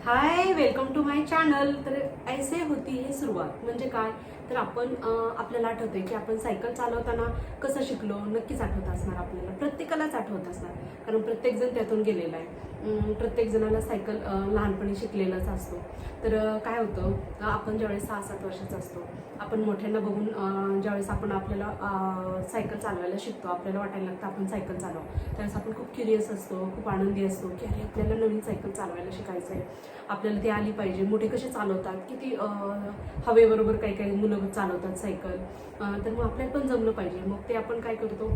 High, welcome to my channel. तर ऐसे होती है सुरुवात. म्हणजे काय तर आपण आपल्याला आठवतंय की आपण सायकल चालवताना कसं शिकलो. नक्कीच आठवत असणार, आपल्याला प्रत्येकालाच आठवत असणार, कारण प्रत्येक जण त्यातून गेलेला आहे. प्रत्येक जणाला सायकल लहानपणी शिकलेलाच असतो. तर काय होतं, आपण ज्यावेळेस 6-7 वर्षाचा असतो, आपण मोठ्यांना बघून ज्यावेळेस आपण आपल्याला सायकल चालवायला शिकतो, आपल्याला वाटायला लागतं आपण सायकल चालवू. त्यावेळेस आपण खूप क्युरियस असतो, खूप आनंदी असतो की अरे आपल्याला नवीन सायकल चालवायला शिकायचं आहे, आपल्याला ती आली पाहिजे. मोठे कसे चालवतात, किती हवेबरोबर काही काही मुलं चालवतात सायकल. तर मग आपल्याला पण जमलं पाहिजे. मग ते आपण काय करतो,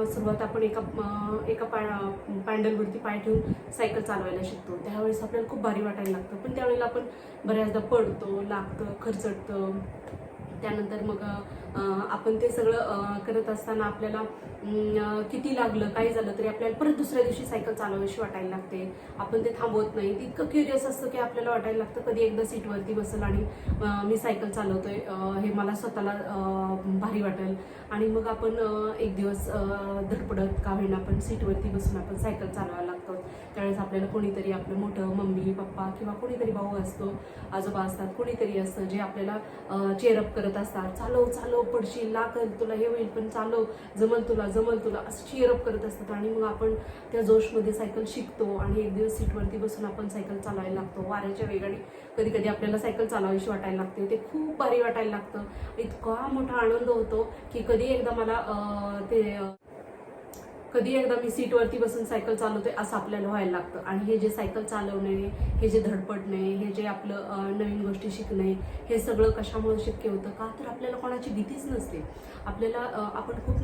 सुरुवात आपण एका पॅन्डलवरती पाय ठेवून सायकल चालवायला शिकतो. त्यावेळेस आपल्याला खूप भारी वाटायला लागतं, पण त्यावेळेला आपण बऱ्याचदा पडतो, लागतं, खरचटतं. त्यानंतर मग आपण ते सगळं करत असताना आपल्याला किती लागलं, काही झालं तरी आपल्याला परत दुसऱ्या दिवशी सायकल चालवायची वाटायला लागते. आपण ते थांबवत नाही. इतकं क्युरियस असतं की आपल्याला वाटायला लागतं कधी एकदा सीटवरती बसेल आणि मी सायकल चालवतोय, हे मला स्वतःला भारी वाटेल. आणि मग आपण एक दिवस धडपडत का होईना आपण सीटवरती बसून आपण सायकल चालवायला लागतो. त्यावेळेस आपल्याला कोणीतरी, आपलं मोठं मम्मी पप्पा किंवा कोणीतरी भाऊ असतो, आजोबा असतात, कोणीतरी असतं जे आपल्याला चेअरअप करत असतात. चालव चालव, पडशील, लागल तुला, हे होईल, पण चालव, जमल तुला, जमल तुला, असं चेअरअप करत असतात. आणि मग आपण त्या जोशमध्ये सायकल शिकतो आणि एक दिवस सीटवरती बसून आपण सायकल चालवायला लागतो. वाऱ्याच्या वेगाने कधी कधी आपल्याला सायकल चालवायची वाटायला लागते. ते खूप भारी वाटायला लागतं. इतका मोठा आनंद होतो की कधी एकदा मला कधी एकदा मी सीटवरती बसून सायकल चालवते असं आपल्याला व्हायला लागतं. आणि हे जे सायकल चालवणे, हे जे धडपडणे, हे जे आपलं नवीन गोष्टी शिकणे, हे सगळं कशामुळे शक्य होतं का, तर आपल्याला कोणाची भीतीच नसते. आपल्याला आपण खूप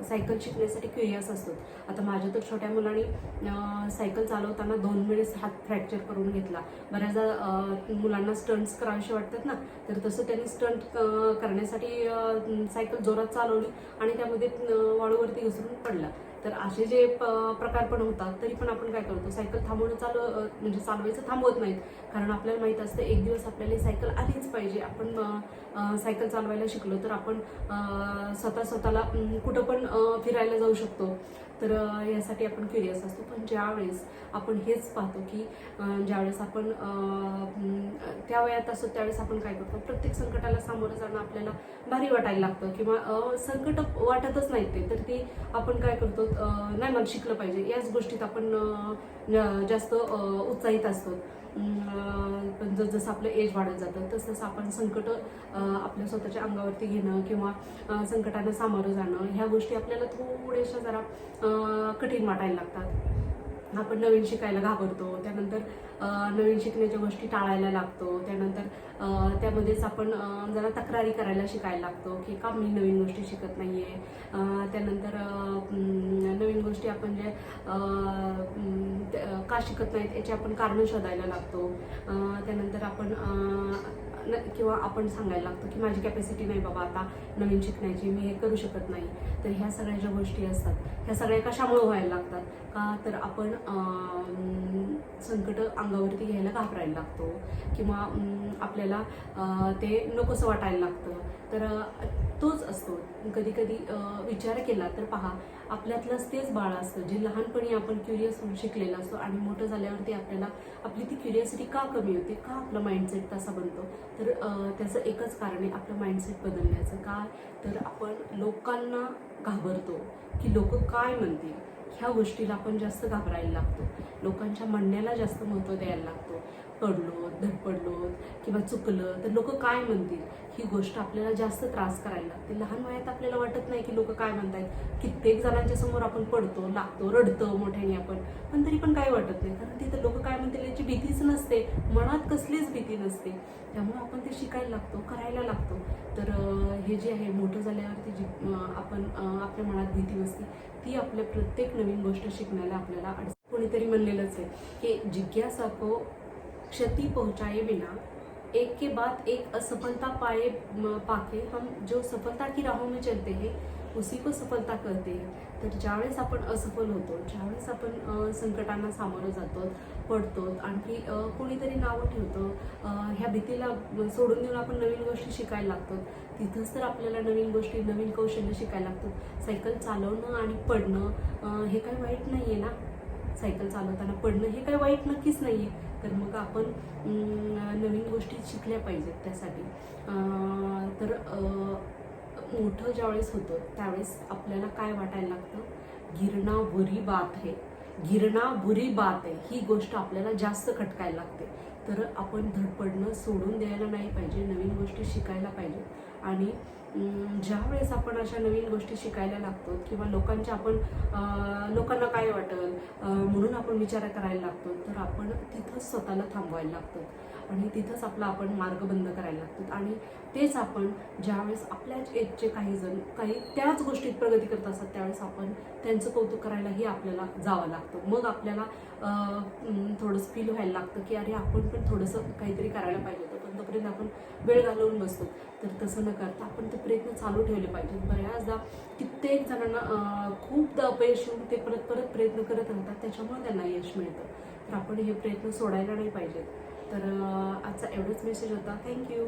सायकल शिकण्यासाठी क्युरियस असतो. आता माझ्या तर छोट्या मुलांनी सायकल चालवताना 2 वेळेस हात फ्रॅक्चर करून घेतला. बऱ्याचदा मुलांना स्टंट्स करावेसे वाटतात ना, तर तसं त्यांनी स्टंट करण्यासाठी सायकल जोरात चालवली आणि त्यामध्ये वाळूवरती घसरून पडला. तर असे जे प्रकार पण होतात. तरी पण आपण काय करतो, सायकल थांबवणं म्हणजे चालवायचं थांबवत नाहीत, कारण आपल्याला माहीत असतं एक दिवस आपल्याला सायकल आलीच पाहिजे. आपण सायकल चालवायला शिकलो तर आपण स्वतःला कुठं पण फिरायला जाऊ शकतो. तर यासाठी आपण क्युरियस असतो. पण ज्यावेळेस आपण हेच पाहतो की ज्यावेळेस आपण त्या वयात असतो, त्यावेळेस आपण काय करतो, प्रत्येक संकटाला सामोरं जाणं आपल्याला भारी वाटायला लागतं, किंवा संकट वाटतच नाहीत ते, तर ती आपण काय करतो, नाही मला शिकलं पाहिजे याच गोष्टीत आपण जास्त उत्साहित असतो. पण जसं आपलं एज वाढत जातं तसं आपण संकट आपल्या स्वतःच्या अंगावरती घेणं किंवा संकटांना सामोरं जाणं, ह्या गोष्टी आपल्याला थोड्याशा जरा कठीण वाटायला लागतात. आपण नवीन शिकायला घाबरतो. त्यानंतर नवीन शिकण्याच्या गोष्टी टाळायला लागतो. त्यानंतर त्यामध्येच आपण जरा तक्रारी करायला शिकायला लागतो की का मी नवीन गोष्टी शिकत नाही आहे. त्यानंतर नवीन गोष्टी आपण जे का शिकत नाहीत याची आपण कारणं शोधायला लागतो. त्यानंतर आपण किंवा आपण सांगायला लागतो की माझी कॅपॅसिटी नाही बाबा आता नवीन शिकण्याची, मी हे करू शकत नाही. तर ह्या सगळ्या ज्या गोष्टी असतात, ह्या सगळ्या कशामुळे व्हायला लागतात का, तर आपण संकट अंगावरती घ्यायला घाबरायला लागतो किंवा आपल्याला ते नकोसं वाटायला लागतं. तर तोच असतो. कधी कधी विचार केला तर पहा, आपल्यातलंच तेच बाळ असतं जे लहानपणी आपण क्युरियस होऊन शिकलेलं असतो आणि मोठं झाल्यावरती आपल्याला आपली ती क्युरियोसिटी का कमी होते, का आपला माइंडसेट तसा बनतो. तर त्याचं एकच कारण आहे आपलं माइंडसेट बदलण्याचं. का, तर आपण लोकांना घाबरतो की लोक काय म्हणतील, ह्या गोष्टीला आपण जास्त घाबरायला लागतो. लोकांच्या म्हणण्याला जास्त महत्त्व द्यायला लागतो. पडलो, धडपडलो किंवा चुकलं तर लोक काय म्हणतील, ही गोष्ट आपल्याला जास्त त्रास करायला लागते. लहान वयात आपल्याला वाटत नाही की लोक काय म्हणतायत. कित्येक जणांच्या समोर आपण पडतो, लागतो, रडतो मोठ्याने आपण, पण तरी पण काही वाटत नाही, कारण तिथं लोक काय म्हणतील याची भीतीच नसते, मनात कसलीच भीती नसते. त्यामुळे आपण ते शिकायला लागतो, करायला लागतो. तर हे जे आहे, मोठं झाल्यावरती जी आपण आपल्या मनात भीती बसते, ती आपल्या प्रत्येक नवीन गोष्ट शिकण्याला आपल्याला कोणीतरी म्हणलेलंच आहे की जिज्ञासा को क्षति पहुंचाए बिना एक के बाद एक असफलता पाके हम जो सफलता की राहों में चलते हैं उसी को सफलता कहते हैं. तर ज्यावेळेस आपण असफल होतो, ज्यावेळेस आपण संकटांना सामोरं जातो, पडतो, आणखी कोणीतरी नावं ठेवतं, ह्या भीतीला सोडून देऊन आपण नवीन गोष्टी शिकायला लागतो. तिथंच तर आपल्याला नवीन गोष्टी, नवीन कौशल्य शिकायला लागतो. सायकल चालवणं आणि पडणं हे काही वाईट नाही आहे ना. सायकल चालवताना पडणं हे काही वाईट नक्कीच नाही आहे. तर मग आपण नवीन गोष्टी शिकल्या पाहिजेत त्यासाठी. तर मोठं ज्यावेळेस होतं त्यावेळेस आपल्याला काय वाटायला लागतं, गिरना बुरी बात है, गिरना बुरी बात आहे, ही गोष्ट आपल्याला जास्त खटकायला लागते. तर आपण धडपडणं सोडून द्यायला नाही पाहिजे, नवीन गोष्टी शिकायला पाहिजे. आणि ज्या वेळेस आपण अशा नवीन गोष्टी शिकायला लागतो किंवा लोकांना काय वाटेल म्हणून आपण विचार करायला लागतो, तर आपण तिथंच स्वतःला थांबवायला लागतो आणि तिथंच आपण मार्ग बंद करायला लागतो. आणि तेच आपण ज्यावेळेस आपल्याच एजचे काही जण काही त्याच गोष्टीत प्रगती करत असतात त्यावेळेस आपण त्यांचं कौतुक करायलाही आपल्याला जावं लागतं. मग आपल्याला थोडंसं फील व्हायला लागतं की अरे आपण पण थोडंसं काहीतरी करायला पाहिजे होतं, पण तोपर्यंत आपण वेळ घालवून बसतो. तर तसं न करता आपण ते प्रयत्न चालू ठेवले पाहिजेत. बऱ्याचदा कित्येक जणांना खूपदा अपयश येऊन ते परत परत प्रयत्न करत राहतात, त्याच्यामुळे त्यांना यश मिळतं. तर आपण हे प्रयत्न सोडायला नाही पाहिजेत. तर आजचा एवढंच मेसेज होता. थँक्यू.